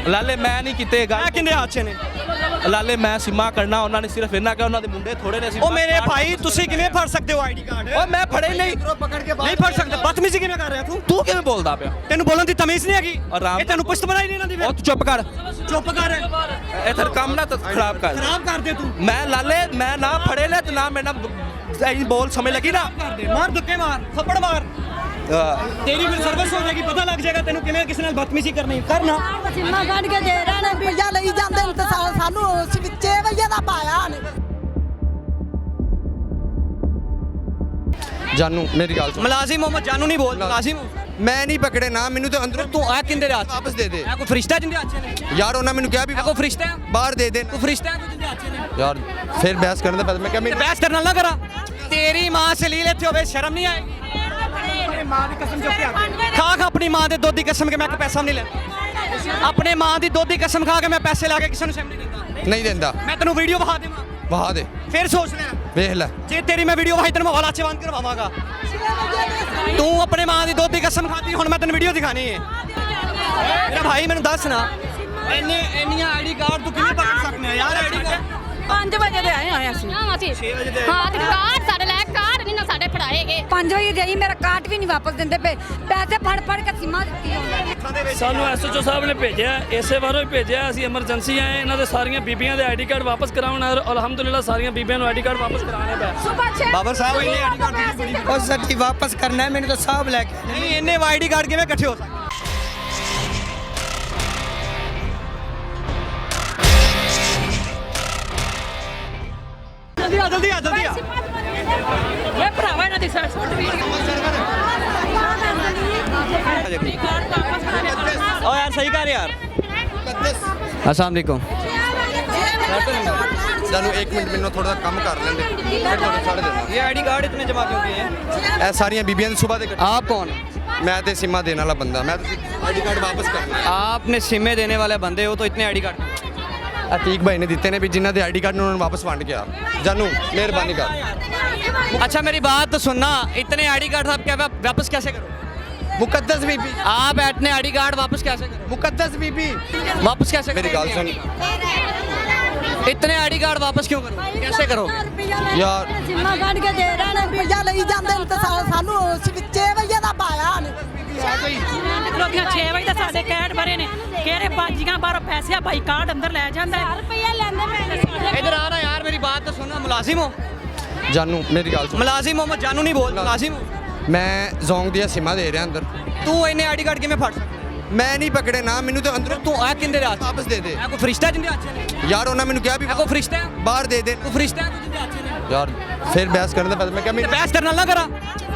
ਲਾਲੇ ਮੈਂ ਨਹੀਂ ਕੀਤੇ ਗੱਲ ਕਿੰਨੇ ਹਾਦਸੇ ਨੇ ਲਾਲੇ ਮੈਂ ਸਿਮਾ ਕਰਨਾ ਉਹਨਾਂ ਨੇ ਸਿਰਫ ਇਹਨਾਂ ਕਿਹਾ ਉਹਨਾਂ ਦੇ ਮੁੰਡੇ ਥੋੜੇ ਨੇ ਸੀ ਉਹ ਮੇਰੇ ਭਾਈ ਤੁਸੀਂ ਕਿਵੇਂ ਫੜ ਸਕਦੇ ਹੋ ਆਈਡੀ ਕਾਰਡ ਓ ਮੈਂ ਫੜੇ ਨਹੀਂ ਨਹੀਂ ਫੜ ਸਕਦੇ ਬਦਤਮੀਜ਼ੀ ਕਿਵੇਂ ਕਰ ਰਿਹਾ ਤੂੰ ਕਿਵੇਂ ਬੋਲਦਾ ਪਿਆ ਤੈਨੂੰ ਬੋਲਣ ਦੀ ਤਮੀਜ਼ ਨਹੀਂ ਹੈਗੀ ਆਰਾਮ ਇਹ ਤੈਨੂੰ ਪੁਸ਼ਤ ਬਣਾਈ ਨਹੀਂ ਇਹਨਾਂ ਦੀ ਉਹ ਤੂੰ ਚੁੱਪ ਕਰ ਚੁੱਪ ਕਰ ਇਧਰ ਕੰਮ ਨਾ ਖਰਾਬ ਕਰ ਖਰਾਬ ਕਰ ਦੇ ਤੂੰ ਮੈਂ ਲਾਲੇ ਮੈਂ ਨਾ ਫੜੇ ਨੇ ਤੇ ਨਾ ਮੈਂ ਨਾ ਸਹੀ ਬੋਲ ਸਮਝ ਲੱਗੀ ਨਾ ਮਾਰ ਧੱਕੇ ਮਾਰ ਥੱਪੜ ਮਾਰ ਤੇਰੀ ਫਿਰ ਸਰਵਿਸ ਹੋ ਜਾਏਗੀ ਪਤਾ ਲੱਗ ਜਾਏਗਾ ਤੈਨੂੰ ਕਿਵੇਂ ਕਿਸੇ ਨਾਲ ਬਦਤਮੀਜ਼ੀ ਕਰਨੀ ਕਰਨਾ ਸਿੰਮਾ ਕੱਢ ਕੇ ਦੇ ਰਹੇ ਨੇ ਰੁਪਈਆ ਲਈ ਜਾਂਦੇ ਨੇ ਤੇ ਸਾਨੂੰ 6 ਵਜੇ ਦਾ ਪਾਇਆ ਨੇ ਜਾਨੂ ਮੇਰੀ ਗੱਲ ਸੁਣ ਮੁਲਾਜ਼ਮ ਮੁਹੰਮਦ ਜਾਨੂ ਨਹੀਂ ਬੋਲ ਮੁਲਾਜ਼ਮ ਮੈਂ ਨਹੀਂ ਪਕੜੇ ਨਾ ਮੈਨੂੰ ਤੇ ਅੰਦਰੋਂ ਤੂੰ ਆ ਕਿੰਦੇ ਰਾਤ ਵਾਪਸ ਦੇ ਦੇ ਇਹ ਕੋਈ ਫਰਿਸ਼ਤਾ ਜਿੰਦੇ ਅੱਛੇ ਨੇ ਯਾਰ ਉਹਨਾਂ ਮੈਨੂੰ ਕਿਹਾ ਵੀ ਇਹ ਕੋਈ ਫਰਿਸ਼ਤਾ ਹੈ ਬਾਹਰ ਦੇ ਦੇ ਕੋਈ ਫਰਿਸ਼ਤਾ ਹੈ ਕੋਈ ਜਿੰਦੇ ਅੱਛੇ ਨੇ ਯਾਰ ਫਿਰ ਬਹਿਸ ਕਰਨ ਦਾ ਪਤਾ ਮੈਂ ਕਿਹਾ ਤੇ ਬਹਿਸ ਕਰਨ ਨਾ ਕਰਾ ਤੇਰੀ ਮਾਂ ਸਲੀਲ ਇੱਥੇ ਹੋਵੇ ਸ਼ਰਮ ਨਹੀਂ ਆਏਗੀ ਮਾਂ ਦੀ ਕਸਮ ਚੁੱਕ ਕੇ ਖਾ ਖਾ ਆਪਣੀ ਮਾਂ ਦੇ ਦੁੱਧ ਦੀ ਕਸਮ ਕਿ ਮੈਂ ਕੋਈ ਪੈਸਾ ਨਹੀਂ ਲੈਂਦਾ ਆਪਣੇ ਮਾਂ ਦੀ ਦੁੱਧ ਦੀ ਕਸਮ ਖਾ ਕੇ ਮੈਂ ਪੈਸੇ ਲਾ ਕੇ ਕਿਸੇ ਨੂੰ ਸ਼ਰਮ ਨਹੀਂ ਦਿੰਦਾ ਨਹੀਂ ਦਿੰਦਾ ਮੈਂ ਤੈਨੂੰ ਵੀਡੀਓ ਵਿਖਾ ਦੇਵਾਂ ਵਹਾ ਦੇ ਫਿਰ ਸੋਚ ਲੈ ਵੇਖ ਲੈ ਜੇ ਤੇਰੀ ਮੈਂ ਵੀਡੀਓ ਵਿਖਾਈ ਤੈਨੂੰ ਹਵਾਲਾ ਚ ਬੰਦ ਕਰਵਾਵਾਂਗਾ ਤੂੰ ਆਪਣੇ ਮਾਂ ਦੀ ਦੁੱਧ ਦੀ ਕਸਮ ਖਾਦੀ ਹੁਣ ਮੈਂ ਤੈਨੂੰ ਵੀਡੀਓ ਦਿਖਾਣੀ ਹੈ ਮੇਰਾ ਭਾਈ ਮੈਨੂੰ ਦੱਸ ਨਾ ਇੰਨੀਆਂ ਆਈਡੀ ਕਾਰਡ ਤੂੰ ਕਿਵੇਂ ਪਕੜ ਸਕਨੇ ਆ ਯਾਰ ਆਈਡੀ ਕਾਰਡ 5 ਵਜੇ ਦੇ ਆਏ ਹੋਏ ਅਸੀਂ ਹਾਂ ਅਸੀਂ 6 ਵਜੇ ਦੇ ਹਾਂ ਤੇ ਕਾਰਡ ਸਾਡੇ ਲੈ ਕਾਰਡ ਨਹੀਂ ਨਾ ਸਾਡੇ ਫੜਾਏਗੇ 5 ਵਜੇ ਗਈ ਮੇਰਾ ਕਾਰਡ ਵੀ ਨਹੀਂ ਵਾਪਸ ਦਿੰਦੇ ਪਏ ਪੈਸੇ ਫੜ ਫੜ ਕੇ ਸੀਮਾ ਦਿੱਤੀ ਉਹਨਾਂ ਸਾਨੂੰ ਐਸਐਚਓ ਸਾਹਿਬ ਨੇ ਭੇਜਿਆ ਇਸੇ ਵਾਰੋਂ ਹੀ ਭੇਜਿਆ ਅਸੀਂ ਐਮਰਜੈਂਸੀ ਆਏ ਇਹਨਾਂ ਦੇ ਸਾਰੀਆਂ ਬੀਬੀਆਂ ਦੇ ਆਈਡੀ ਕਾਰਡ ਵਾਪਸ ਕਰਾਉਣ ਔਰ ਅਲਹਮਦੁਲਿਲਾ ਸਾਰੀਆਂ ਬੀਬੀਆਂ ਨੂੰ ਆਈਡੀ ਕਾਰਡ ਵਾਪਸ ਕਰਾਉਣੇ ਪਏ ਬਾਬਰ ਸਾਹਿਬ ਇਹਨੇ ਆਈਡੀ ਕਾਰਡ ਦੀ ਬੜੀ ਉਹ ਸੱਚੀ ਵਾਪਸ ਕਰਨਾ ਹੈ ਮੈਨੂੰ ਤਾਂ ਸਾਹਬ ਲੈ ਕੇ ਨਹੀਂ ਇੰਨੇ ਆਈਡੀ ਕਾਰਡ ਕਿਵੇਂ ਇਕੱਠੇ ਹੋ ਸਕਦੇ ਜਲਦੀ ਆ ਇਹ ਭਰਾਵਾ ਇਹਨਾਂ ਦੀ ਸੱਟ ਵੀਡੀਓ ਓ ਯਾਰ ਸਹੀ ਕਰ ਯਾਰ अस्सलाम वालेकुम ਜਾਨੂ 1 ਮਿੰਟ ਮੈਨੂੰ ਥੋੜਾ ਜਿਹਾ ਕੰਮ ਕਰ ਲੈਂਦੇ ਫਿਰ ਤੁਹਾਨੂੰ ਛੱਡ ਦੇਣਾ ਇਹ ਆਈਡੀ ਕਾਰਡ ਇਤਨੇ ਜਮਾ ਕਿਉਂ किए हैं ਇਹ ਸਾਰੀਆਂ ਬੀਬੀਆਂ ਦੀ ਸਵੇਰ ਦੇ आप कौन ਮੈਂ ਤੇ ਸੀਮਾ ਦੇਣ ਵਾਲਾ ਬੰਦਾ ਮੈਂ ਤੁਸੀਂ ਆਈਡੀ ਕਾਰਡ ਵਾਪਸ ਕਰਨਾ आपने सिमे देने वाले बंदे हो तो इतने आईडी कार्ड ਅਤੀਕ ਭਾਈ ਨੇ ਦਿੱਤੇ ਨੇ ਵੀ ਜਿਨ੍ਹਾਂ ਦੇ ਆਈਡੀ ਕਾਰਡ ਨੇ ਉਹਨਾਂ ਨੂੰ ਵਾਪਸ ਵੰਡ ਗਿਆ ਜਾਨੂ ਮਿਹਰਬਾਨੀ ਕਰ अच्छा मेरी बात तो सुनना इतने आईडी कार्ड आप क्या वापस कैसे करो ਮੁਕੱਦਸ ਬੀਬੀ आप अपने आईडी कार्ड वापस कैसे करो ਮੁਕੱਦਸ ਬੀਬੀ वापस कैसे ਮੇਰੀ ਗੱਲ ਸੁਣ इतने आईडी कार्ड वापस क्यों करो कैसे करो ਯਾਰ ਸਿੰਮਾ ਕੱਢ ਕੇ ਦੇ ਰਹੇ ਨੇ ਰੁਪਈਆ ਲਈ ਜਾਂਦੇ ਨੇ ਤੇ ਸਾਨੂੰ 6 ਵਜੇ ਦਾ ਪਾਇਆ ਨੇ ਲੋਕਾਂ 6 ਵਜੇ ਦਾ ਸਾਡੇ ਕੈਟ ਭਰੇ ਨੇ ਕਿਹੜੇ ਬਾਜੀਆਂ ਬਾਹਰੋਂ ਪੈਸੇ ਭਾਈ ਕਾਰਡ ਅੰਦਰ ਲੈ ਜਾਂਦਾ ਹੈ ਰੁਪਈਆ ਲੈਂਦੇ ਪਏ इधर आ रहा यार मेरी बात तो सुनना मुलाजिम हो ਜਾਨੂ ਮੇਰੀ ਗੱਲ ਸੁਣ ਮੁਲਾਜ਼ਮ ਮੁਹੰਮਦ ਜਾਨੂ ਨਹੀਂ ਬੋਲ ਮੁਲਾਜ਼ਮ ਮੈਂ ਜ਼ੋਂਗ ਦੀਆਂ ਸੀਮਾ ਦੇ ਰਿਹਾ ਅੰਦਰ ਤੂੰ ਇੰਨੇ ਆਈਡੀ ਕਾਰਡ ਕਿਵੇਂ ਫੜ ਸਕਦਾ ਮੈਂ ਨਹੀਂ ਪਕੜੇ ਨਾ ਮੈਨੂੰ ਤੇ ਅੰਦਰੋਂ ਤੂੰ ਆ ਕਿੰਦੇ ਰਾਤ ਵਾਪਸ ਦੇ ਦੇ ਇਹ ਕੋਈ ਫਰਿਸ਼ਤਾ ਜਿੰਦੇ ਅੱਛੇ ਨੇ ਯਾਰ ਉਹਨਾਂ ਮੈਨੂੰ ਕਿਹਾ ਵੀ ਇਹ ਕੋਈ ਫਰਿਸ਼ਤਾ ਹੈ ਬਾਹਰ ਦੇ ਦੇ ਕੋਈ ਫਰਿਸ਼ਤਾ ਹੈ ਕੋਈ ਜਿੰਦੇ ਅੱਛੇ ਨੇ ਯਾਰ ਫਿਰ ਬਹਿਸ ਕਰਨ ਦਾ ਪਤਾ ਮੈਂ ਕਿਹਾ ਤੇ ਬਹਿਸ ਕਰਨ ਨਾ ਕਰਾ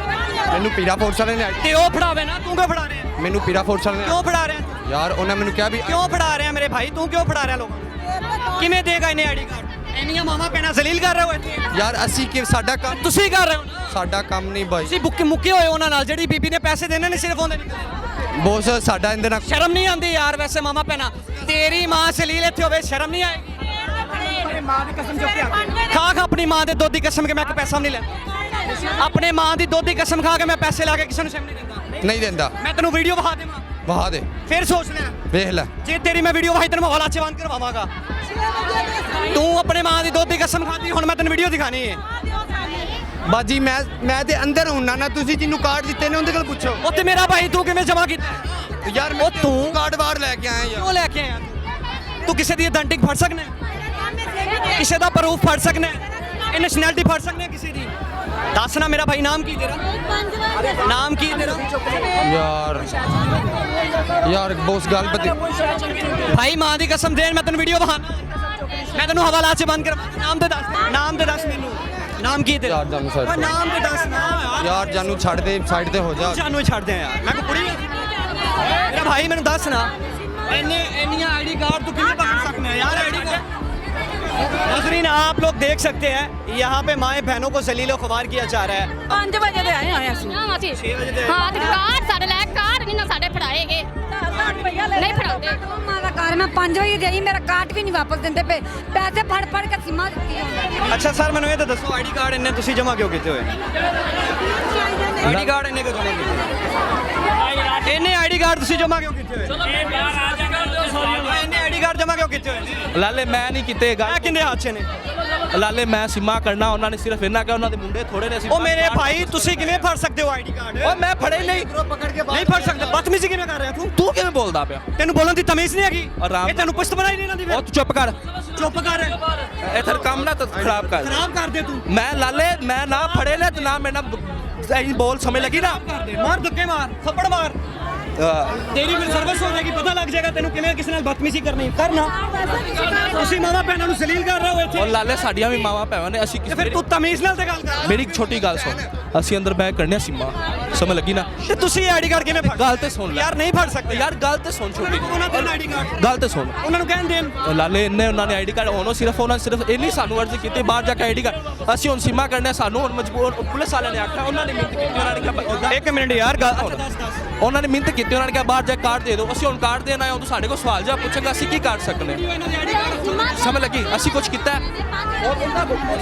ਮੈਨੂੰ ਪੀਰਾ ਫੋਰਸ ਵਾਲੇ ਨੇ ਤੇ ਉਹ ਫੜਾਵੇ ਨਾ ਤੂੰ ਕਿਉਂ ਫੜਾ ਰਿਹਾ ਮੈਨੂੰ ਪੀਰਾ ਫੋਰਸ ਵਾਲੇ ਨੇ ਕਿਉਂ ਫੜਾ ਰਿਹਾ ਯਾਰ ਉਹਨਾਂ ਮੈਨੂੰ ਕਿਹਾ ਵੀ ਕਿਉਂ ਫੜਾ ਰਿਹਾ ਮੇਰੇ ਭਾਈ ਤੂੰ ਕਿਉਂ ਫੜਾ ਰਿਹਾ ਲੋਕਾਂ ਨੂੰ ਕਿਵੇਂ ਦੇਗਾ ਇਹਨੇ ਆਈਡੀ ਕਾਰਡ ਇੰਨੀਆਂ ਮਾਮਾ ਪੈਣਾ ਜ਼ਲੀਲ ਕਰ ਰਹੇ ਹੋ ਇੱਥੇ ਯਾਰ ਅਸੀਂ ਕਿ ਸਾਡਾ ਕੰਮ ਤੁਸੀਂ ਕਰ ਰਹੇ ਹੋ ਨਾ ਸਾਡਾ ਕੰਮ ਨਹੀਂ ਬਾਈ ਤੁਸੀਂ ਮੁੱਕੇ ਹੋਏ ਉਹਨਾਂ ਨਾਲ ਜਿਹੜੀ ਬੀਬੀ ਨੇ ਪੈਸੇ ਦੇਣੇ ਨੇ ਸਿਰਫ ਉਹਦੇ ਨਹੀਂ ਬੋਸ ਸਾਡਾ ਇਹਦੇ ਨਾਲ ਸ਼ਰਮ ਨਹੀਂ ਆਉਂਦੀ ਯਾਰ ਵੈਸੇ ਮਾਮਾ ਪੈਣਾ ਤੇਰੀ ਮਾਂ ਸਲੀਲ ਇੱਥੇ ਹੋਵੇ ਸ਼ਰਮ ਨਹੀਂ ਆਏਗੀ ਮਾਂ ਦੀ ਕਸਮ ਚੁੱਕ ਕੇ ਖਾ ਖਾ ਆਪਣੀ ਮਾਂ ਦੇ ਦੁੱਧ ਦੀ ਕਸਮ ਕਿ ਮੈਂ ਕੋਈ ਪੈਸਾ ਨਹੀਂ ਲੈਂਦਾ ਆਪਣੇ ਮਾਂ ਦੀ ਦੁੱਧ ਦੀ ਕਸਮ ਖਾ ਕੇ ਮੈਂ ਪੈਸੇ ਲਾ ਕੇ ਕਿਸੇ ਨੂੰ ਸ਼ਰਮ ਨਹੀਂ ਦਿੰਦਾ ਨਹੀਂ ਦਿੰਦਾ ਮੈਂ ਤੈਨੂੰ ਵੀਡੀਓ ਵਿਖਾ ਦੇਵਾਂ ਵਹਾ ਦੇ ਫਿਰ ਸੋਚ ਲੈ ਵੇਖ ਲੈ ਜੇ ਤੇਰੀ ਮੈਂ ਵੀਡੀਓ ਵਿਖਾਈ ਤੈਨੂੰ ਹਵਾਲਾ ਚ ਬੰਦ ਕਰਵਾਵਾਂਗਾ ਤੂੰ ਆਪਣੇ ਮਾਂ ਦੀ ਦੁੱਧ ਦੀ ਕਸਮ ਖਾਦੀ ਹੁਣ ਮੈਂ ਤੈਨੂੰ ਵੀਡੀਓ ਦਿਖਾਣੀ ਹੈ ਬਾਜੀ ਮੈਂ ਤੇ ਅੰਦਰ ਹੁੰਨਾ ਨਾ ਤੁਸੀਂ ਜਿਹਨੂੰ ਕਾਰਡ ਦਿੱਤੇ ਨੇ ਉਹਦੇ ਕੋਲ ਪੁੱਛੋ ਉਹ ਤੇ ਮੇਰਾ ਭਾਈ ਤੂੰ ਕਿਵੇਂ ਜਮਾ ਕੀਤਾ ਯਾਰ ਉਹ ਤੂੰ ਕਾਰਡ ਬਾਹਰ ਲੈ ਕੇ ਆਇਆ ਯਾਰ ਕਿਉਂ ਲੈ ਕੇ ਆਇਆ ਤੂੰ ਕਿਸੇ ਦੀ ਆਇਡੈਂਟੀ ਫੜ ਸਕਣਾ ਹੈ? ਕਿਸੇ ਦਾ ਪ੍ਰੂਫ ਫੜ ਸਕਣਾ ਹੈ? ਇਹ ਨੈਸ਼ਨੈਲਿਟੀ ਫੜ ਸਕਣਾ ਹੈ ਕਿਸੇ ਦੀ ਦੱਸ ਨਾ ਮੇਰਾ ਭਾਈ ਨਾਮ ਕੀ ਤੇਰਾ ਨਾਮ ਕੀ ਤੇਰਾ ਯਾਰ ਬੋਸ ਗੱਲ ਪਤੀ ਭਾਈ ਮਾਂ ਦੀ ਕਸਮ ਦੇਣ ਮੈਂ ਤੈਨੂੰ ਵੀਡੀਓ ਵਿਖਾਣਾ ਮੈਂ ਤੈਨੂੰ ਹਵਾਲਾ ਚ ਬੰਦ ਕਰਵਾ ਨਾਮ ਤੇ ਦੱਸ ਮੈਨੂੰ ਨਾਮ ਕੀ ਤੇਰਾ ਯਾਰ ਜਾਨੂ ਛੱਡ ਓਏ ਨਾਮ ਤੇ ਦੱਸ ਨਾ ਯਾਰ ਜਾਨੂ ਛੱਡ ਦੇ ਸਾਈਡ ਤੇ ਹੋ ਜਾ ਜਾਨੂ ਛੱਡ ਦੇ ਯਾਰ ਮੈਂ ਕੋਈ ਕੁੜੀ ਹਾਂ ਮੇਰਾ ਭਾਈ ਮੈਨੂੰ ਦੱਸ ਨਾ ਇੰਨੀਆਂ आईडी कार्ड तू किਵੇਂ पकड़ सकते हैं यार आईडी कार्ड नाज़रीन आप लोग देख सकते हैं यहाँ पे माएँ बहनों को जलील ख्वार किया जा रहा है 5 ਵਜੇ ਦੇ ਆਏ ਹੋਏ ਅਸੀਂ ਹਾਂ ਅਸੀਂ 6 ਵਜੇ ਦੇ ਹਾਂ ਤੇ ਕਾਰਡ ਸਾਡੇ ਲੈ ਕਾਰਡ ਨਹੀਂ ਨਾ ਸਾਡੇ ਫੜਾਏਗੇ ਨਹੀਂ ਫੜਾਉਂਦੇ ਮਾਂ ਦਾ ਕਾਰ ਮੈਂ 5 ਵਜੇ ਗਈ ਮੇਰਾ ਕਾਰਡ ਵੀ ਨਹੀਂ ਵਾਪਸ ਦਿੰਦੇ ਪਏ ਪੈਸੇ ਫੜ ਫੜ ਕੇ ਸੀਮਾ ਦਿੱਤੀ ਉਹਨਾਂ अच्छा सर मैंने ये तो दसो आईडी कार्ड इन्हें तुसी जमा क्यों कीते हुए आईडी कार्ड इन्हें क्यों जमा कीते इन्हें आईडी कार्ड तुसी जमा क्यों कीते हुए ਕੀਤੇ ਹੋਏ ਨੇ ਲਾਲੇ ਮੈਂ ਨਹੀਂ ਕੀਤੇ ਗੱਲ ਇਹ ਕਿੰਨੇ ਹਾਦਸੇ ਨੇ ਲਾਲੇ ਮੈਂ ਸਿਮਾ ਕਰਨਾ ਉਹਨਾਂ ਨੇ ਸਿਰਫ ਇੰਨਾ ਕਿ ਉਹਨਾਂ ਦੇ ਮੁੰਡੇ ਥੋੜੇ ਨੇ ਅਸੀਂ ਉਹ ਮੇਰੇ ਭਾਈ ਤੁਸੀਂ ਕਿਵੇਂ ਫੜ ਸਕਦੇ ਹੋ ਆਈਡੀ ਕਾਰਡ ਓ ਮੈਂ ਫੜੇ ਨਹੀਂ ਨਹੀਂ ਫੜ ਸਕਦੇ ਬਦਤਮੀਜ਼ੀ ਕਿਵੇਂ ਕਰ ਰਿਹਾ ਤੂੰ ਤੂੰ ਕਿਵੇਂ ਬੋਲਦਾ ਪਿਆ ਤੈਨੂੰ ਬੋਲਣ ਦੀ ਤਮੀਜ਼ ਨਹੀਂ ਹੈਗੀ ਆਰਾਮ ਇਹ ਤੈਨੂੰ ਪੁਸ਼ਤ ਬਣਾਈ ਨਹੀਂ ਇਹਨਾਂ ਦੀ ਉਹ ਤੂੰ ਚੁੱਪ ਕਰ ਚੁੱਪ ਕਰ ਇੱਥੇ ਕੰਮ ਨਾ ਖਰਾਬ ਕਰ ਖਰਾਬ ਕਰ ਦੇ ਤੂੰ ਮੈਂ ਲਾਲੇ ਮੈਂ ਨਾ ਫੜੇ ਲੈ ਤੇ ਨਾ ਮੈਂ ਨਾ ਐਂ ਬੋਲ ਸਮਝ ਲੱਗੀ ਨਾ ਕਰ ਦੇ ਮਾਰ ਧੱਕੇ ਮਾਰ ਥੱਪੜ ਮਾਰ ਤੇਰੀ ਫਿਰ ਸਰਵਿਸ ਹੋ ਜਾਏਗੀ ਪਤਾ ਲੱਗ ਜਾਏਗਾ ਤੈਨੂੰ ਕਿਵੇਂ ਕਿਸੇ ਨਾਲ ਬਦਤਮੀਜ਼ੀ ਕਰਨੀ ਕਰਨਾ ਤੁਸੀਂ ਮਾਵਾ ਭੈਣਾਂ ਨੂੰ ਜ਼ਲੀਲ ਕਰ ਰਹੇ ਹੋ ਉਹ ਇੱਥੇ ਲਾਲੇ ਸਾਡੀਆਂ ਵੀ ਮਾਵਾਂ ਭੈਣਾਂ ਨੇ ਅਸੀਂ ਤੇ ਫਿਰ ਤੂੰ ਤਮੀਜ਼ ਨਾਲ ਤੇ ਗੱਲ ਕਰ ਮੇਰੀ ਇੱਕ ਛੋਟੀ ਗੱਲ ਸੁਣ ਅਸੀਂ ਅੰਦਰ ਬੈਠ ਕਰਨੇ ਸਿਮਾ ਸਮਝ ਲੱਗੀ ਨਾ ਤੇ ਤੁਸੀਂ ਆਈਡੀ ਕਾਰਡ ਕਿਵੇਂ ਫੜ ਗੱਲ ਤੇ ਸੁਣ ਲੈ ਯਾਰ ਨਹੀਂ ਫੜ ਸਕਦੇ ਯਾਰ ਗੱਲ ਤੇ ਸੁਣ ਛੋਟੀ ਉਹਨਾਂ ਕੋਲ ਆਈਡੀ ਕਾਰਡ ਗੱਲ ਤੇ ਸੁਣ ਉਹਨਾਂ ਨੂੰ ਕਹਿਣ ਦੇਣ ਉਹ ਲਾਲੇ ਇੰਨੇ ਉਹਨਾਂ ਨੇ ਆਈਡੀ ਕਾਰਡ ਉਹਨੋਂ ਸਿਰਫ ਉਹਨਾਂ ਨੇ ਸਿਰਫ ਇੰਨੀ ਸਾਨੂੰ ਅਰਜ਼ੀ ਕੀਤੀ ਬਾਹਰ ਜਾ ਕੇ ਆਈਡੀ ਕਾਰਡ ਅਸੀਂ ਹੁਣ ਸੀਮਾ ਕਰਨੇ ਸਾਨੂੰ ਹੁਣ ਮਜਬੂਰ ਪੁਲਿਸ ਵਾਲਿਆਂ ਨੇ ਆਖਿਆ ਉਹਨਾਂ ਨੇ ਮਿਹਨਤ ਕੀਤੀ ਉਹਨਾਂ ਨੇ ਕਿਹਾ ਇੱਕ ਮਿੰਟ ਯਾਰ ਗੱਲ ਉਹਨਾਂ ਨੇ ਮਿਹਨਤ ਕੀਤੀ ਉਹਨਾਂ ਨੇ ਕਿਹਾ ਬਾਹਰ ਜਾ ਕੇ ਕਾਰਡ ਦੇ ਦਿਓ ਅਸੀਂ ਹੁਣ ਕਾਰਡ ਦੇਣ ਆਏ ਹਾਂ ਤੂੰ ਸਾਡੇ ਕੋਲ ਸਵਾਲ ਜਵਾਬ ਪੁੱਛੇਗਾ ਅਸੀਂ ਕੀ ਕਰ ਸਕਦੇ ਸਮਝ ਲੱਗੀ ਅਸੀਂ ਕੁਝ ਕੀਤਾ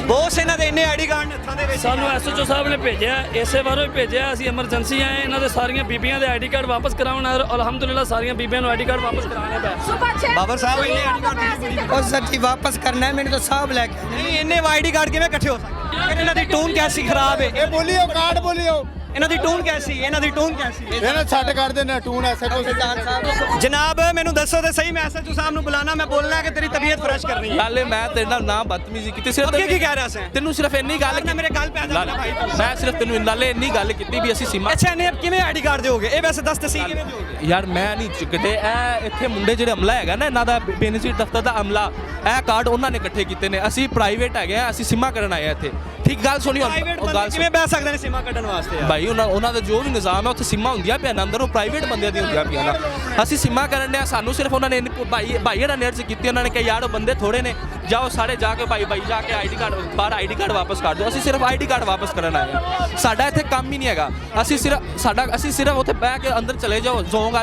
ਬੋਸ ਇਹਨਾਂ ਦੇ ਇੰਨੇ ਆਈਡੀ ਕਾਰਡ ਨੇ ਹੱਥਾਂ ਦੇ ਵਿੱਚ ਸਾਨੂੰ ਐਸਐਚਓ ਸਾਹਿਬ ਨੇ ਭੇਜਿਆ ਇਸੇ ਵਾਰੋਂ ਹੀ ਭੇਜਿਆ ਅਸੀਂ ਐਮਰਜੈਂਸੀ ਆਏ ਇਹਨਾਂ ਦੇ ਸਾਰੀਆਂ ਬੀਬੀਆਂ ਦੇ ਆਈਡੀ ਕਾਰਡ ਵਾਪਸ ਕਰਾਉਣ ਔਰ ਅਲਹਮਦੁਲਿਲਾ ਸਾਰੀਆਂ ਬੀਬੀਆਂ ਨੂੰ ਆਈਡੀ ਕਾਰਡ ਵਾਪਸ ਕਰਾਉਣੇ ਪਏ ਬਾਬਰ ਸਾਹਿਬ ਇੰਨੇ ਆਈਡੀ ਕਾਰਡ ਉਹ ਸੱਚੀ ਵਾਪਸ ਕਰਨਾ ਹੈ ਮੈਨੂੰ ਤਾਂ ਸਭ ਲੈ ਕੇ ਨਹੀਂ ਇੰਨੇ ਆਈਡੀ ਕਾਰਡ ਕਿਵੇਂ ਇਕੱਠੇ ਹੋ ਸਕਦੇ ਇਹਨਾਂ ਦੀ ਟੂਨ ਕੈਸੀ ਖਰਾਬ ਹੈ ਇਹ ਬੋਲਿਓ ਕਾਰਡ ਬੋਲਿਓ ਇਹਨਾਂ ਦੀ ਟੂਨ ਕੈਸੀ ਇਹਨਾਂ ਦੀ ਟੂਨ ਕੈਸੀ ਇਹਨਾਂ ਛੱਡ ਕਰ ਦੇਣਾ ਟੂਨ ਐਸੇ ਕੋਈ ਜਨਾਬ ਮੈਨੂੰ ਦੱਸੋ ਤੇ ਸਹੀ ਮੈਂ ਐਸਐਚਓ ਸਾਹਿਬ ਨੂੰ ਬੁਲਾਣਾ ਮੈਂ ਬੋਲਣਾ ਹੈ ਕਿ ਤੇਰੀ ਤਬੀਅਤ ਫਰੈਸ਼ ਕਰਨੀ ਹੈ ਲਾਲੇ ਮੈਂ ਤੇਰੇ ਨਾਲ ਨਾ ਬਦਤਮੀਜ਼ੀ ਕੀਤੀ ਸਿਰਫ ਅੱਗੇ ਕੀ ਕਹਿ ਰਿਹਾ ਸੀ ਤੈਨੂੰ ਸਿਰਫ ਇੰਨੀ ਗੱਲ ਨਾ ਮੇਰੇ ਗੱਲ ਪੈ ਜਾਂਦਾ ਭਾਈ ਮੈਂ ਸਿਰਫ ਤੈਨੂੰ ਲਾਲੇ ਇੰਨੀ ਗੱਲ ਕੀਤੀ ਵੀ ਅਸੀਂ ਸੀਮਾ ਅੱਛਾ ਨੇ ਕਿਵੇਂ ਆਈਡੀ ਕਾਰਡ ਦਿਓਗੇ ਇਹ ਵੈਸੇ ਦੱਸ ਤਸੀ ਕਿਵੇਂ ਦਿਓਗੇ ਯਾਰ ਮੈਂ ਨਹੀਂ ਚਿਕਟੇ ਇਹ ਇੱਥੇ ਮੁੰਡੇ ਜਿਹੜੇ ਅਮਲਾ ਹੈਗਾ ਨਾ ਇਹਨਾਂ ਦਾ ਬੈਨੀਫਿਟ ਦਫ਼ਤਰ ਦਾ ਅਮਲਾ ਇਹ ਕਾਰਡ ਉਹਨਾਂ ਨੇ ਇਕੱਠੇ ਕੀਤੇ ਨੇ ਅਸੀਂ ਪ੍ਰਾਈਵੇਟ ਹੈਗੇ ਆ ਅਸੀਂ ਸਿਮਾ ਕਰਨ ਆਏ ਆ ਇੱਥੇ ਠੀਕ ਗੱਲ ਸੁਣੀ ਪ੍ਰਾਈਵੇਟ ਉਹ ਬੰਦੇ ਗੱਲ ਕਿਵੇਂ ਬਹਿ ਸਕਦੇ ਨੇ ਸੀਮਾ ਕੱਢਣ ਵਾਸਤੇ ਯਾਰ ਭਾਈ ਉਹਨਾਂ ਦਾ ਜੋ ਵੀ ਨਿਜ਼ਾਮ ਹੈ ਉੱਥੇ ਸਿਮਾ ਹੁੰਦੀਆਂ ਪਿਆ ਅੰਦਰ ਉਹ ਪ੍ਰਾਈਵੇਟ ਬੰਦਿਆਂ ਦੀ ਹੁੰਦੀਆਂ ਪਿਆ ਨਾ ਅਸੀਂ ਸਿਮਾ ਕਰਨ ਦੇ ਸਾਨੂੰ ਸਿਰਫ ਉਹਨਾਂ ਨੇ ਭਾਈ ਇਹਨਾਂ ਨੇ ਅਰਜ਼ ਕੀਤੀ ਉਹਨਾਂ ਨੇ ਕਿ ਯਾਰ ਉਹ ਬੰਦੇ ਥੋੜੇ ਨੇ ਜਾਓ ਸਾਰੇ ਜਾ ਕੇ ਭਾਈ ਜਾ ਕੇ ਆਈਡੀ ਕਾਰਡ ਬਾਹਰ ਆਈਡੀ ਕਾਰਡ ਵਾਪਸ ਕਰ ਦਿਓ ਅਸੀਂ ਸਿਰਫ ਆਈਡੀ ਕਾਰਡ ਵਾਪਸ ਕਰਨ ਆਏ ਹਾਂ ਸਾਡਾ ਇੱਥੇ ਕੰਮ ਹੀ ਨਹੀਂ ਹੈਗਾ ਅਸੀਂ ਸਿਰਫ ਉੱਥੇ ਬਹਿ ਕੇ ਅੰਦਰ ਚਲੇ ਜਾਓ ਜ਼ੋਂਗ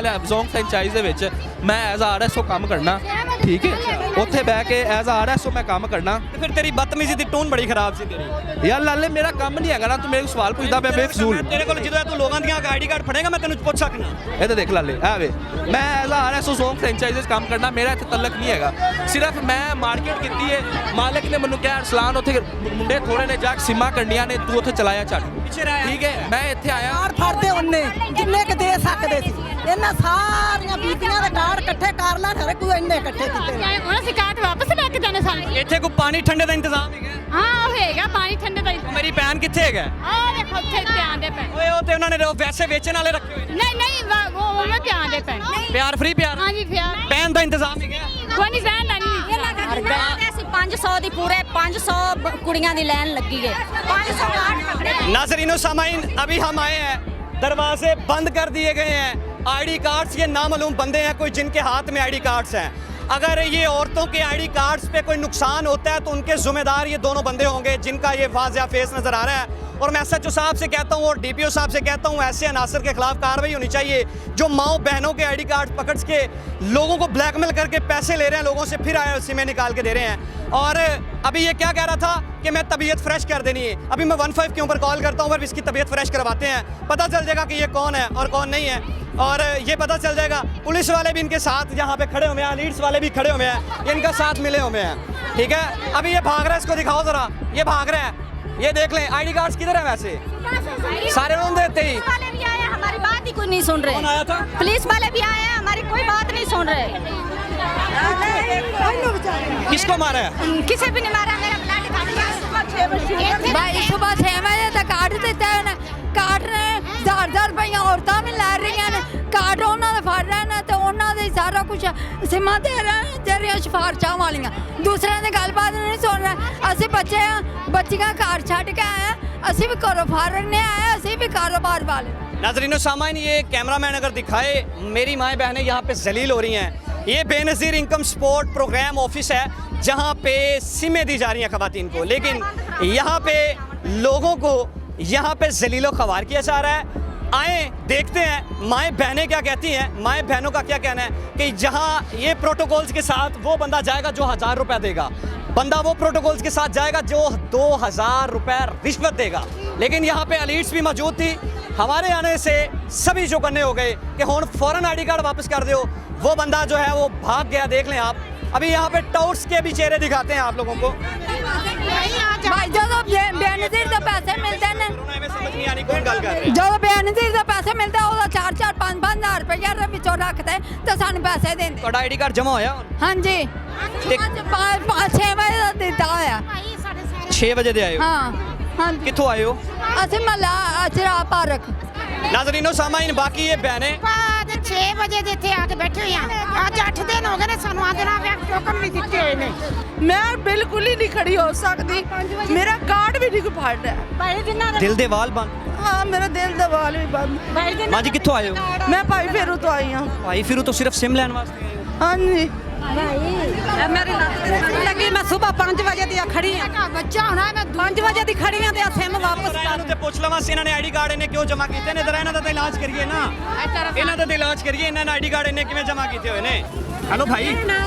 ਫਰੈਂਚਾਈਜ਼ ਦੇ ਵਿੱਚ ਮੈਂ ਐਜ਼ ਆ ਆਰਐਸਓ ਕੰਮ ਕਰਨਾ ਠੀਕ ਹੈ ਉੱਥੇ ਬਹਿ ਕੇ ਐਜ਼ ਆ ਆਰਐਸਓ ਮੈਂ ਕੰਮ ਕਰਨਾ ਤੇ ਫਿਰ ਤੇਰੀ ਬਦਤਮੀਜ਼ੀ ਦੀ ਟੋਨ ਬੜੀ ਖਰਾਬ ਸੀ ਤੇਰੀ ਯਾਰ ਲਾਲੇ ਮੇਰਾ ਕੰਮ ਨਹੀਂ ਹੈਗਾ ਨਾ ਤੂੰ ਮੇਰੇ ਸਵਾਲ ਪੁੱਛਦਾ ਪਿਆ ਬੇਫਜ਼ੂਲ ਤੇਰੇ ਕੋਲ ਜਦੋਂ ਤੂੰ ਲੋਕਾਂ ਦੀਆਂ ਆਈਡੀ ਕਾਰਡ ਫੜੇਗਾ ਮੈਂ ਤੈਨੂੰ ਪੁੱਛ ਸਕਣਾ ਇਹ ਤਾਂ ਦੇਖ ਲਾਲੇ ਆ ਵੇ ਮੈਂ ਐਜ਼ ਆ ਆਰਐਸਓ ਜ਼ੋਂਗ ਫਰੈਂਚਾਈਜ਼ਸ ਕੰਮ ਕਰਨਾ ਮੇਰਾ ਇੱਥੇ ਤਲਕ ਨਹੀਂ ਹੈਗਾ ਸਿਰਫ ਮੈਂ ਮਾਰਕੀਟ ਕੀਤੀ ਹੈ ਮਾਲਕ ਨੇ ਮੈਨੂੰ ਕਿਹਾ ਅਰਸਲਾਨ ਉੱਥੇ ਮੁੰਡੇ ਥੋੜੇ ਨੇ ਜਾ ਕੇ ਸਿਮਾ ਕਰਨੀਆਂ ਨੇ ਤੂੰ ਉੱਥੇ ਚਲਾਇਆ ਛੱਡ ਠੀਕ ਹੈ ਮੈਂ ਇੱਥੇ ਆਇਆ ਕਾਰਡ ਫੜਦੇ ਉਹਨੇ ਜਿੰਨੇ ਕ ਦੇ ਸਕਦੇ ਸੀ ਇਹਨਾਂ ਸਾਰੀਆਂ ਬੀਬੀਆਂ ਦੇ ਕਾਰਡ ਇਕੱਠੇ ਕਰ ਲੈਣ ਹਰੇ ਕੋਈ ਇੰਨੇ ਇਕੱਠੇ ਕੀਤੇ ਨੇ। ਉਹਨਾਂ ਸੀ ਕਾਰਡ ਵਾਪਸ ਲੈ ਕੇ ਜਾਣੇ ਸਾਨੂੰ ਇੱਥੇ ਕੋਈ ਪਾਣੀ ਠੰਡੇ ਦਾ ਇੰਤਜ਼ਾਮ ਹੈਗਾ ਹਾਂ ਹੋਏਗਾ ਪਾਣੀ ਠੰਡੇ ਦਾ ਮੇਰੀ ਭੈਣ ਕਿੱਥੇ ਹੈਗਾ ਆਹ ਦੇਖੋ ਉੱਥੇ ਧਿਆਨ ਦੇ ਪੈ ਓਏ ਉਹ ਤੇ ਉਹਨਾਂ ਨੇ ਵੈਸੇ ਵੇਚਣ ਵਾਲੇ ਰੱਖੇ ਹੋਏ ਨਹੀਂ ਨਹੀਂ ਉਹ ਮੈਂ ਧਿਆਨ ਦੇ ਪੈ ਪਿਆਰ ਫ੍ਰੀ ਪਿਆਰ ਹਾਂਜੀ ਪਿਆਰ ਭੈਣ ਦਾ ਇੰਤਜ਼ਾਮ ਹੈਗਾ ਕੋਈ ਨਹੀਂ ਰਹਿਣ ਨਹੀਂ ਅਸੀਂ 500 ਦੀ ਪੂਰੇ 500 ਕੁੜੀਆਂ ਦੀ ਲਾਈਨ ਲੱਗੀ ਹੈ 500 ਕਾਰਡ पकड़े नाज़रीनो सामाइन अभी हम आए हैं दरवाजे बंद कर दिए गए हैं आईडी कार्ड्स ये नामालूम बंदे हैं कोई जिनके हाथ में आईडी कार्ड्स हैं अगर ये औरतों के आईडी कार्ड्स पे कोई नुकसान होता है तो उनके जिम्मेदार ये दोनों बंदे होंगे जिनका ये वाज़िया फेस नज़र आ रहा है और मैं एसएचओ साहब से कहता हूँ और डीपीओ साहब से कहता हूँ ऐसे अनासर के खिलाफ कार्रवाई होनी चाहिए जो माओ बहनों के आईडी कार्ड पकड़ के लोगों को ब्लैकमेल करके पैसे ले रहे हैं लोगों से फिर सिमें निकाल के दे रहे हैं और अभी ये क्या कह रहा था कि मैं तबीयत फ्रेश कर देनी है अभी मैं 15 के ऊपर कॉल करता हूँ पर इसकी तबीयत फ्रेश करवाते हैं पता चल जाएगा कि ये कौन है और कौन नहीं है और ये पता चल जाएगा पुलिस वाले भी इनके साथ यहाँ पे खड़े हुए हैं लीड्स वाले भी खड़े हुए हैं ये इनका साथ मिले हुए हैं ठीक है अभी ये भाग रहा है इसको दिखाओ ज़रा ये भाग रहा है ये देख लें आईडी कार्ड्स किधर है वैसे सारे उन्होंने देते ही वाले भी आए हमारी बात ही कोई नहीं सुन कौन रहे आया था पुलिस वाले भी आए हैं हमारी कोई बात नहीं सुन रहे किसको मारा है किसी भी नहीं मारा मेरा ब्लड भाई सुबह 6 बजे तक काट ਦਿੱਤਾ ਉਹਨੇ ਕਾਟ ਨੇ 1000 ਰੁਪਈਆ ਔਰਤਾਂ ਵੀ ਲੈ ਰਹੀਆਂ ਨੇ ਕਾਟ ਉਹਨਾਂ ਦੇ ਫੜ ਰਹੇ ਨੇ ਤੇ ਉਹਨਾਂ ਦੇ ਸਾਰਾ ਕੁਝ ਸਿਮਾ ਦੇ ਰਹੇ ਨੇ ਜਿਹੜੀਆਂ ਸਿਫਾਰਸ਼ਾਂ ਵਾਲੀਆਂ ਦੂਸਰਿਆਂ ਦੀ ਗੱਲਬਾਤ ਨਹੀਂ ਸੁਣ ਰਹੇ ਅਸੀਂ ਬੱਚੇ ਆ ਬੱਚੀਆਂ ਘਰ ਛੱਡ ਕੇ ਆਏ ਅਸੀਂ ਵੀ ਘਰੋਂ ਫਾਰਗ ਨੇ ਆਏ ਅਸੀਂ ਵੀ कारोबार वाले नाज़रीनो सामाइन ये कैमरामैन अगर दिखाए मेरी माएँ बहनें यहाँ पे जलील हो रही हैं ये Benazir income support program office है जहाँ पे सिमें दी जा रही हैं ख़वातीन को लेकिन यहाँ पे लोगों को यहाँ पे जलीलो ख़वार किया जा रहा है आए देखते हैं माएँ बहनें क्या कहती हैं माएँ बहनों का क्या कहना है कि जहाँ ये प्रोटोकॉल्स के साथ वो बंदा जाएगा जो 1000 रुपये देगा बंदा वो प्रोटोकॉल्स के साथ जाएगा जो 2000 रुपये रिश्वत देगा लेकिन यहाँ पे एलीट्स भी मौजूद थी हमारे आने से सभी जो करने हो गए कि हुण फौरन आईडी कार्ड वापस कर दो वो बंदा जो है वो भाग गया देख लें आप अभी यहाँ पे टॉर्च के भी चेहरे दिखाते हैं आप लोगों को। भाई ਜਦੋਂ ਬੇਨਜ਼ੀਰ ਦੇ ਪੈਸੇ ਮਿਲਦੇ ਨੇ समझ नहीं आ रही कौन गल कर रहे हैं। ਜਦੋਂ ਬੇਨਜ਼ੀਰ ਦੇ ਪੈਸੇ ਮਿਲਦੇ ਉਹਦਾ 4-4 5-5 ਹਜ਼ਾਰ ਰੁਪਏ ਦੇ ਵਿੱਚੋਂ ਰੱਖਦੇ ਤੇ ਸਾਨੂੰ ਪੈਸੇ ਦਿੰਦੇ। ਤੁਹਾਡਾ ਆਈਡੀ ਕਾਰਡ ਜਮਾ ਹੋਇਆ ਹੁਣ? ਹਾਂਜੀ 5-6 ਵਜੇ ਦਾ ਦਿੱਤਾ ਹੋਇਆ। 6 ਵਜੇ ਦੇ ਆਏ ਹੋ? ਹਾਂ ਹਾਂਜੀ। ਕਿੱਥੋਂ ਆਏ ਹੋ? ਅਸੀਂ ਮਹੱਲਾ ਅਜਰਾ ਪਾਰਕ। ਨਾਜ਼ਰੀਨੋ ਸਾਮਾਈਨ ਬਾਕੀ ਇਹ ਬਹਿਨੇ 6 ਵਜੇ ਦੇ ਇੱਥੇ ਆ ਕੇ ਬੈਠੇ ਹੋਏ ਆ। ਅੱਜ 8 ਦਿਨ ਹੋ ਗਏ ਨੇ ਸਾਨੂੰ ਆਦਨਾ ਵਿਆਹ ਟੋਕਨ ਨਹੀਂ ਦਿੱਤੇ ਹੋਏ ਨੇ। ਮੈਂ ਬਿਲਕੁਲ ਹੀ ਨਹੀਂ ਖੜੀ ਹੋ ਸਕਦੀ, ਮੇਰਾ ਕਾਰਡ ਵੀ ਨਹੀਂ ਫੜ ਰਿਹਾ। ਭਾਈ ਜਿੰਨਾ ਦਿਲ ਦੇ ਵਾਲ ਬੰਦ। ਹਾਂ ਮੇਰਾ ਦਿਲ ਦਾ ਵਾਲ ਵੀ ਬੰਦ। ਮਾਂ ਜੀ ਕਿੱਥੋਂ ਆਏ ਹੋ? ਮੈਂ ਭਾਈ ਫੇਰੂ ਤੋਂ ਆਈ ਹਾਂ। ਭਾਈ ਫਿਰੂ ਤੋਂ ਸਿਰਫ ਸਿਮ ਲੈਣ ਵਾਸਤੇ ਆਏ ਹੋ? ਹਾਂਜੀ ਮੇਰੀ ਲੱਗੀ ਮੈਂ ਸਵੇਰ 5 ਵਜੇ ਦੀ ਖੜੀ ਆ। ਬੱਚਾ ਹੋਣਾ ਮੈਂ 5 ਵਜੇ ਦੀ ਖੜੀ ਆ ਤੇ ਸਿਮ ਵਾਪਸ ਇਹਨਾਂ ਨੂੰ ਤੇ ਪੁੱਛ ਲਵਾਂ ਸੀ ਇਹਨਾਂ ਨੇ ਆਈਡੀ ਕਾਰਡ ਇਹਨੇ ਕਿਉਂ ਜਮ੍ਹਾਂ ਕੀਤੇ ਨੇ? ਜ਼ਰਾ ਇਹਨਾਂ ਦਾ ਤਾਂ ਇਲਾਜ ਕਰੀਏ ਨਾ। ਇਹਨਾਂ ਦਾ ਤਾਂ ਇਲਾਜ ਕਰੀਏ। ਇਹਨਾਂ ਨੇ ਆਈਡੀ ਕਾਰਡ ਇਹਨੇ ਕਿਵੇਂ ਜਮ੍ਹਾਂ ਕੀਤੇ ਹੋਏ ਨੇ? हेलो भाई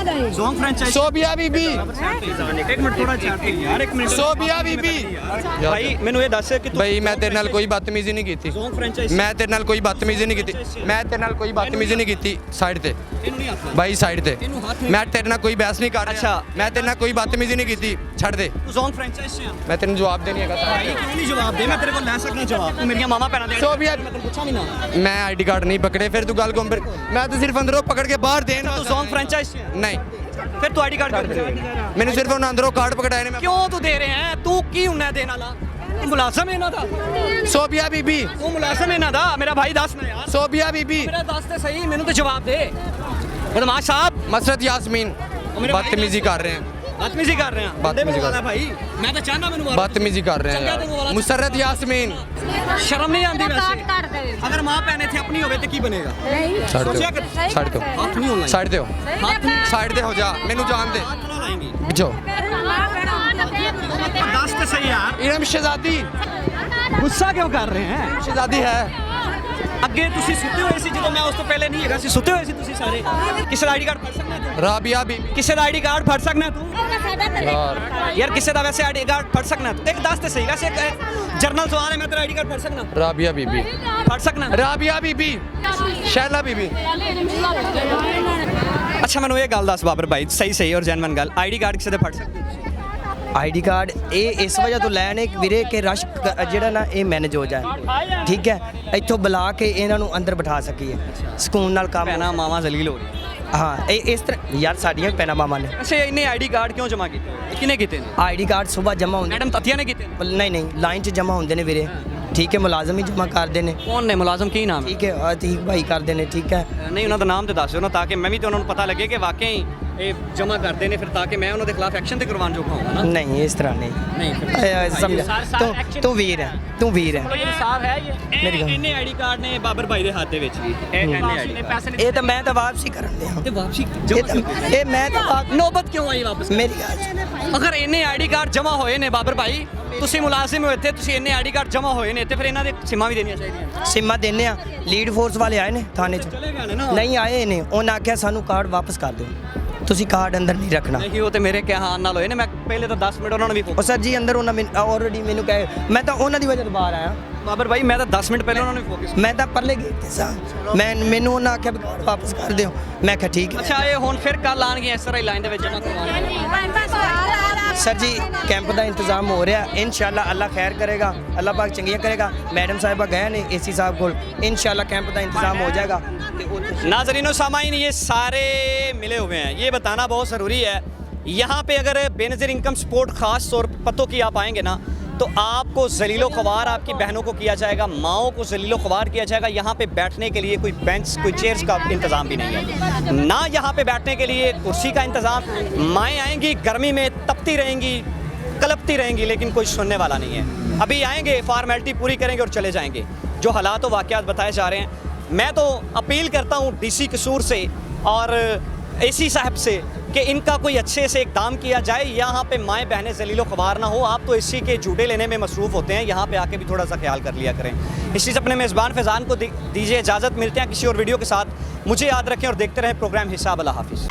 जोंग फ्रेंचाइज सोबिया बीबी एक मिनट थोड़ा चाहते हैं यार, एक मिनट। सोबिया बीबी भाई ਮੈਨੂੰ ਇਹ ਦੱਸ ਕਿ ਬਈ ਮੈਂ ਤੇਰੇ ਨਾਲ ਕੋਈ ਬਦਤਮੀਜ਼ੀ ਨਹੀਂ ਕੀਤੀ। ਜ਼ੋਂਗ ਫਰੈਂਚਾਈਜ਼ ਮੈਂ ਤੇਰੇ ਨਾਲ ਕੋਈ ਬਦਤਮੀਜ਼ੀ ਨਹੀਂ ਕੀਤੀ। ਮੈਂ ਤੇਰੇ ਨਾਲ ਕੋਈ ਬਦਤਮੀਜ਼ੀ ਨਹੀਂ ਕੀਤੀ। ਸਾਈਡ ਤੇ ਇਹਨੂੰ ਨਹੀਂ ਹੱਥ ਬਾਈ ਸਾਈਡ ਤੇ। ਮੈਂ ਤੇਰੇ ਨਾਲ ਕੋਈ ਬਹਿਸ ਨਹੀਂ ਕਰ ਰਿਹਾ। ਅੱਛਾ। ਮੈਂ ਤੇਰੇ ਨਾਲ ਕੋਈ ਬਦਤਮੀਜ਼ੀ ਨਹੀਂ ਕੀਤੀ। ਛੱਡ ਦੇ। ਤੂੰ ਜ਼ੋਂਗ ਫਰੈਂਚਾਈਜ਼ से ਮੈਂ ਤੈਨੂੰ ਜਵਾਬ ਦੇਣੀ ਹੈਗਾ ਸਾਰਾ। ਭਾਈ ਕਿਉਂ ਨਹੀਂ ਜਵਾਬ ਦੇ? ਮੈਂ ਤੇਰੇ ਕੋਲ ਲੈ ਸਕਦਾ ਜਵਾਬ। ਤੂੰ ਮੇਰੀਆਂ ਮਾਮਾ ਭੈਣਾਂ ਦੇ ਸੋਬੀਆ ਮੈਂ ਤੈਨੂੰ ਪੁੱਛਾਂ ਵੀ ਨਾ। ਮੈਂ ਆਈਡੀ ਕਾਰਡ ਨਹੀਂ ਪਕੜੇ ਫਿਰ ਤੂੰ ਗੱਲ ਕੋਮ ਮੈਂ ਤਾਂ ਸਿਰਫ ਅੰਦਰੋਂ ਪਕੜ ਕੇ ਬਾਹਰ ਦੇਣ ਤੂੰ ਜ਼ੋਂਗ ਫਰੈਂਚਾਈਜ਼ ਨਹੀਂ ਫਿਰ ਤੂੰ ਆਈਡੀ ਕਾਰਡ ਕਿਉਂ ਦੇ ਰਿਹਾ? ਮੈਨੂੰ ਸਿਰਫ ਉਹਨਾਂ ਅੰਦਰੋਂ ਕਾਰਡ ਪਕੜਾਏ ਨੇ। ਮੈਂ ਕਿਉਂ ਤੂੰ ਦੇ ਰਿਹਾ ਹੈ? ਤੂੰ ਕੀ ਹੁੰਨਾ ਦੇਣ ਵਾਲਾ? ਤੂੰ ਮੁਲਾਜ਼ਮ ਹੈ ਇਹਨਾਂ ਦਾ? ਸੋਬੀਆ ਬੀਬੀ ਤੂੰ ਮੁਲਾਜ਼ਮ ਹੈ ਇਹਨਾਂ ਦਾ? ਮੇਰਾ ਭਾਈ ਦੱਸ ਨਾ ਯਾਰ। ਸੋਬੀਆ ਬੀਬੀ ਮੇਰਾ ਦੱਸ ਤੇ ਸਹੀ, ਮੈਨੂੰ ਤੇ ਜਵਾਬ ਦੇ। ਬਦਮਾਸ਼ ਸਾਹਿਬ ਮਸਰਤ ਯਾਸਮੀਨ ਬਦਤਮੀਜ਼ੀ ਕਰ ਰਹੇ हैं। बदतमीजी कर रहे हैं। बदतमीजी कर रहे भाई मैं तो चाहना मैंने बदतमीजी कर रहे हैं यार। मुसरत यासमीन शर्म नहीं आती वैसे? अगर मां बहन इथे अपनी होवे तो की बनेगा? साइड सोचिया दे कर- साइड दे हाथ नहीं होना। साइड दे साइड दे हो जा मेनू जान दे हाथ ना लाएंगे। पिछो दस तो सही यार। इरम शहजादी गुस्सा क्यों कर रहे हैं? शहजादी है। ਅੱਗੇ ਤੁਸੀਂ ਸੁੱਤੇ ਹੋਏ ਸੀ ਜਦੋਂ ਮੈਂ ਉਸ ਤੋਂ ਪਹਿਲੇ ਨਹੀਂ ਹੈਗਾ ਸੀ। ਸੁੱਤੇ ਹੋਏ ਸੀ ਤੁਸੀਂ ਸਾਰੇ। ਕਿਸੇ ਦਾ ਆਈਡੀ ਕਾਰਡ ਫੜ ਸਕਦਾ ਤੂੰ? राबिया बीबी ਕਿਸੇ ਦਾ ਆਈਡੀ ਕਾਰਡ ਫੜ ਸਕਦਾ ਤੂੰ? यार ਯਾਰ ਕਿਸੇ ਦਾ ਵੈਸੇ ਆਈਡੀ ਕਾਰਡ ਫੜ ਸਕਦਾ ਤੂੰ? ਇੱਕ ਦੱਸ ਤੇ ਸਹੀ ਵੈਸੇ ਜਰਨਲ ਸਵਾਲ ਹੈ, ਮੈਂ ਤੇਰਾ ਆਈਡੀ ਕਾਰਡ ਫੜ ਸਕਦਾ? राबिया बीबी ਫੜ ਸਕਦਾ? राबिया बीबी शैला बीबी ਅੱਛਾ ਮੈਨੂੰ ਇਹ ਗੱਲ ਦੱਸ ਬਾਬਰ ਭਾਈ, ਸਹੀ ਔਰ ਜੈਨੂਇਨ ਗੱਲ, ਆਈਡੀ ਕਾਰਡ ਕਿਸੇ ਦੇ ਫੜ ਸਕਦੇ ਹੋ? ਆਈਡੀ ਕਾਰਡ ਇਹ ਇਸ ਵਜ੍ਹਾ ਤੋਂ ਲੈਣੇ ਵੀਰੇ ਕਿ ਰਸ਼ ਜਿਹੜਾ ਨਾ ਇਹ ਮੈਨੇਜ ਹੋ ਜਾਏ। ਠੀਕ ਹੈ, ਇੱਥੋਂ ਬੁਲਾ ਕੇ ਇਹਨਾਂ ਨੂੰ ਅੰਦਰ ਬਿਠਾ ਸਕੀਏ, ਸਕੂਨ ਨਾਲ ਕੰਮ। ਭੈਣਾਂ ਮਾਵਾਂ ਜ਼ਲੀਲ ਹੋ ਰਹੀ। ਹਾਂ ਇਹ ਇਸ ਤਰ੍ਹਾਂ ਯਾਰ ਸਾਡੀਆਂ ਪੈਣਾ ਮਾਮਾ ਨੇ। ਅੱਛਾ ਇੰਨੇ ਆਈਡੀ ਕਾਰਡ ਕਿਉਂ ਜਮ੍ਹਾਂ ਕੀਤੇ? ਕਿਹਨੇ ਕੀਤੇ ਨੇ? ਆਈਡੀ ਕਾਰਡ ਸਵੇਰ ਜਮ੍ਹਾਂ ਹੁੰਦੇ ਮੈਡਮ ਤਤੀਆ ਨੇ ਕੀਤੇ ਨੇ? ਨਹੀਂ ਲਾਈਨ 'ਚ ਜਮ੍ਹਾਂ ਹੁੰਦੇ ਨੇ ਵੀਰੇ। ਠੀਕ ਹੈ, ਮੁਲਾਜ਼ਮ ਹੀ ਜਮ੍ਹਾਂ ਕਰਦੇ ਨੇ। ਕੌਣ ਨੇ ਮੁਲਾਜ਼ਮ? ਕੀ ਨਾਮ ਹੈ? ਠੀਕ ਹੈ, ਅਤੀਕ ਭਾਈ ਕਰਦੇ ਨੇ। ਠੀਕ ਹੈ, ਨਹੀਂ ਉਹਨਾਂ ਦਾ ਨਾਮ ਤੇ ਦੱਸ ਦਿਓ ਨਾ, ਤਾਂ ਕਿ ਮੈਂ ਵੀ ਤੇ ਉਹਨਾਂ ਨੂੰ ਪਤਾ ਲੱਗੇ ਕਿ ਵਾਕਈ ਇਹ ਜਮ੍ਹਾਂ ਕਰਦੇ ਨੇ, ਫਿਰ ਤਾਂ ਕਿ ਮੈਂ ਉਹਨਾਂ ਦੇ ਖਿਲਾਫ ਐਕਸ਼ਨ ਤੇ ਕਰਵਾਉਣ ਜੋਗਾ ਹੋਵਾਂ ਨਾ। ਨਹੀਂ ਇਸ ਤਰ੍ਹਾਂ ਨਹੀਂ ਸਮਝ। ਤੂੰ ਵੀਰ ਹੈ, ਤੂੰ ਵੀਰ ਹੈ। ਕੋਈ ਇਨਸਾਫ ਹੈ ਮੇਰੀ ਗੱਲ। ਇੰਨੇ ਆਈਡੀ ਕਾਰਡ ਨੇ ਬਾਬਰ ਭਾਈ ਦੇ ਹੱਥ ਦੇ ਵਿੱਚ ਵੀ। ਇਹ ਤਾਂ ਮੈਂ ਤਾਂ ਵਾਪਸੀ ਕਰਨ ਦਿਆਂ ਤੇ ਵਾਪਸੀ ਇਹ ਮੈਂ ਤਾਂ ਨੌਬਤ ਕਿਉਂ ਆਈ ਵਾਪਸ? ਮੇਰੀ ਗੱਲ ਅਗਰ ਇੰਨੇ ਆਈਡੀ ਕਾਰਡ ਜਮ੍ਹਾਂ ਹੋਏ ਨੇ ਬਾਬਰ ਭਾਈ, ਤੁਸੀਂ ਮੁਲਾਜ਼ਮ ਹੋ ਇੱਥੇ, ਤੁਸੀਂ ਇੰਨੇ ਆਈਡੀ ਕਾਰਡ ਜਮ੍ਹਾਂ ਹੋਏ ਨੇ ਤੇ ਫਿਰ ਇਹਨਾਂ ਦੇ ਸਿਮਾਂ ਵੀ ਦੇਣੀਆਂ ਚਾਹੀਦੀਆਂ। ਸਿਮਾ ਦਿੰਨੇ ਆ। ਲੀਡ ਫੋਰਸ ਵਾਲੇ ਆਏ ਨੇ ਥਾਣੇ 'ਚ। ਚਲੇ ਗਏ ਨੇ ਨਾ। ਨਹੀਂ ਆਏ ਨੇ, ਉਹਨਾਂ ਆਖਿਆ ਸਾਨੂੰ ਕਾਰਡ ਵਾਪਸ ਕਰ ਦਿਓ, ਤੁਸੀਂ ਕਾਰਡ ਅੰਦਰ ਨਹੀਂ ਰੱਖਣਾ। ਨਹੀਂ ਉਹ ਤੇ ਮੇਰੇ ਕਹਿਣ ਨਾਲ ਹੋਏ ਨੇ। ਮੈਂ ਪਹਿਲੇ ਤਾਂ 10 ਮਿੰਟ ਉਹਨਾਂ ਨੂੰ ਵੀ ਉਹ ਸਰ ਜੀ ਅੰਦਰ ਉਹਨਾਂ ਆਲਰੇਡੀ ਮੈਨੂੰ ਕਹੇ, ਮੈਂ ਤਾਂ ਉਹਨਾਂ ਦੀ ਵਜ੍ਹਾ ਤੋਂ ਬਾਹਰ ਆਇਆ। ਬਾਬਰ ਭਾਈ ਮੈਂ ਤਾਂ 10 ਮਿੰਟ ਪਹਿਲੇ ਉਹਨਾਂ ਨੂੰ ਫੋਕਸ। ਮੈਂ ਤਾਂ ਪਰਲੇ ਗੇਟ ਤੇ ਸਾਂ। ਮੈਨੂੰ ਉਹਨਾਂ ਆਖਿਆ ਵੀ ਕਾਰਡ ਵਾਪਸ ਕਰ ਦਿਓ। ਮੈਂ ਕਿਹਾ ਠੀਕ ਹੈ। ਅੱਛਾ ਇਹ ਹੁਣ ਫਿਰ ਕੱਲ ਆਣਗੇ ਇਸ ਤਰ੍ਹਾਂ ਹੀ ਲਾਈਨ ਦੇ ਵਿੱਚ ਜਮ੍ਹਾਂ ਕਰਵਾਉਣ? ਸਰ ਜੀ ਕੈਂਪ ਦਾ ਇੰਤਜ਼ਾਮ ਹੋ ਰਿਹਾ, ਇਨਸ਼ਾਅੱਲਾ ਅੱਲਾ ਖੈਰ ਕਰੇਗਾ, ਅੱਲਾ ਪਾਕ ਚੰਗੀਆਂ ਕਰੇਗਾ। ਮੈਡਮ ਸਾਹਿਬਾ ਗਏ ਨੇ एसी साहब को, इंशाल्लाह कैंप का इंतजाम हो जाएगा। नाज़रीन सामाइन ये सारे मिले हुए हैं, ये बताना बहुत ज़रूरी है। यहाँ पे अगर बेनज़ीर इनकम सपोर्ट ख़ास तौर पतों की आप आएंगे ना, तो आपको ज़लीलो ख़वार आपकी बहनों को किया जाएगा, माओं को ज़लीलो ख़वार किया जाएगा। यहाँ पे बैठने के लिए कोई बेंच कोई चेयर्स का इंतज़ाम भी नहीं है ना। यहाँ पे बैठने के लिए कुर्सी का इंतज़ाम। माएँ आएंगी गर्मी में तपती रहेंगी, कलपती रहेंगी, लेकिन कोई सुनने वाला नहीं है। अभी आएंगे, फॉर्मेलिटी पूरी करेंगे और चले जाएंगे। जो हालात व वाक़यात बताए जा रहे हैं, मैं तो अपील करता हूँ DC कसूर से और AC साहब से कि इनका कोई अच्छे से इक़दाम किया जाए। यहाँ पे माएँ बहनें ज़लीलो ख़वार ना हो। आप तो AC के झूठे लेने में मसरूफ़ होते हैं, यहाँ पे आके भी थोड़ा सा ख्याल कर लिया करें। इस चीज़ अपने मेज़बान फैज़ान को दीजिए इजाज़त। मिलते हैं किसी और वीडियो के साथ। मुझे याद रखें और देखते रहें प्रोग्राम हिसाब। अल्लाह हाफ़िज़।